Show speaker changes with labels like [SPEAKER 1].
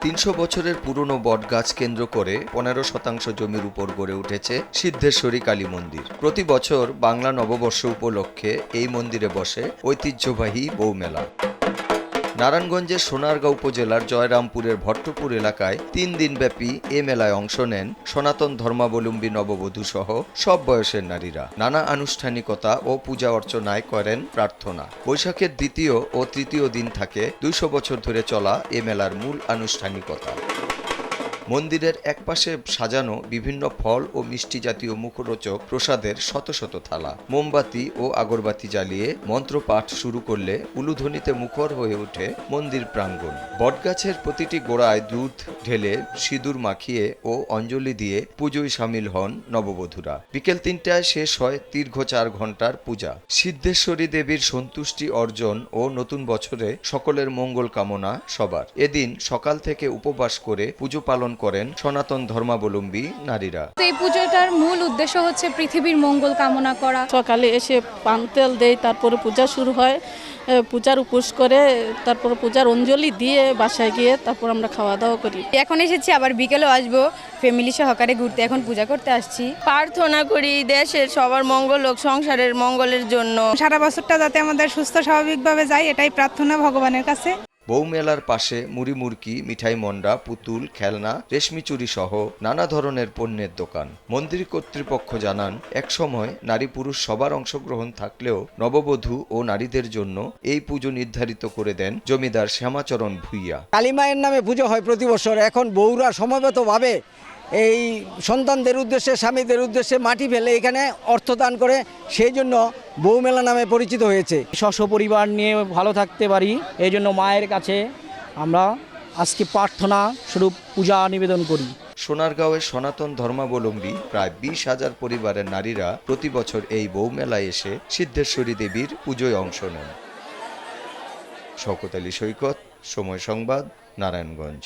[SPEAKER 1] ৩০০ বছরের পুরনো বটগাছ কেন্দ্র করে ১৫% জমির উপর গড়ে উঠেছে সিদ্ধেশ্বরী কালী মন্দির। প্রতি বছর বাংলা নববর্ষ উপলক্ষে এই মন্দিরে বসে ঐতিহ্যবাহী বৌমেলা। নারায়ণগঞ্জের সোনারগাঁও উপজেলার জয়রামপুরের ভট্টপুর এলাকায় ৩ দিনব্যাপী এ মেলায় অংশ নেন সনাতন ধর্মাবলম্বী নববধূ সহ সব বয়সের নারীরা। নানা আনুষ্ঠানিকতা ও পূজা অর্চনায় করেন প্রার্থনা। বৈশাখের দ্বিতীয় ও তৃতীয় দিন থাকে ২০০ বছর ধরে চলা এ মেলার মূল আনুষ্ঠানিকতা। মন্দিরের একপাশে সাজানো বিভিন্ন ফল ও মিষ্টি জাতীয় মুখরোচক প্রসাদের শত শত থালা। মোমবাতি ও আগরবাতি জ্বালিয়ে মন্ত্রপাঠ শুরু করলে উলুধ্বনিতে মুখর হয়ে ওঠে মন্দির প্রাঙ্গণ। বটগাছের প্রতিটি গোড়ায় দুধ ঢেলে সিঁদুর মাখিয়ে ও অঞ্জলি দিয়ে পুজোয় সামিল হন নববধূরা। বিকেল ৩টায় শেষ হয় দীর্ঘ ৪ ঘণ্টার পূজা। সিদ্ধেশ্বরী দেবীর সন্তুষ্টি অর্জন ও নতুন বছরে সকলের মঙ্গল কামনা সবার। এদিন সকাল থেকে উপবাস করে পুজো পালন করেন সনাতন ধর্মাবলম্বী নারীরা।
[SPEAKER 2] এই পুজোটার মূল উদ্দেশ্য হচ্ছে পৃথিবীর মঙ্গল কামনা করা।
[SPEAKER 3] সকালে এসে পান তেল দেয়, তারপরে পূজা শুরু হয়, পূজার উপোস করে তারপর পূজার অঞ্জলি দিয়ে বাসায় গিয়ে তারপর আমরা খাওয়া দাওয়া করি।
[SPEAKER 4] এখন এসেছি, আবার বিকেলেও আসবো ফ্যামিলি সহকারে ঘুরতে। এখন পূজা করতে আসছি,
[SPEAKER 5] প্রার্থনা করি দেশের সবার মঙ্গল হোক, সংসারের মঙ্গলের জন্য।
[SPEAKER 6] সারা বছরটা যাতে আমাদের সুস্থ স্বাভাবিকভাবে যায় এটাই প্রার্থনা ভগবানের কাছে।
[SPEAKER 1] বৌমেলার পাশে মুড়ি মুড়কি, মিঠাই মন্ডা, পুতুল, খেলনা, রেশমি চুরি সহ নানা ধরনের পণ্যের দোকান। মন্দির কর্তৃপক্ষ জানান, একসময় নারী পুরুষ সবার অংশগ্রহণ থাকলেও নববধূ ও নারীদের জন্য এই পুজো নির্ধারিত করে দেন জমিদার শ্যামাচরণ ভূঁইয়া।
[SPEAKER 7] কালী মায়ের নামে পুজো হয় প্রতি বছর। এখন বউরা সমবেতভাবে এই সন্তানদের উদ্দেশ্যে, স্বামীদের উদ্দেশ্যে মাটি ফেলে এখানে অর্থদান করে, সেই জন্য বৌমেলা নামে পরিচিত হয়েছে।
[SPEAKER 8] পরিবার নিয়ে ভালো থাকতে পারি, এই জন্য মায়ের কাছে আমরা আজকে প্রার্থনা স্বরূপ পূজা নিবেদন করি।
[SPEAKER 1] সোনারগাঁওয়ের সনাতন ধর্মাবলম্বী প্রায় ২০,০০০ পরিবারের নারীরা প্রতি বছর এই বৌমেলায় এসে সিদ্ধেশ্বরী দেবীর পুজোয় অংশ নেন। শওকত আলী সৈকত, সময় সংবাদ, নারায়ণগঞ্জ।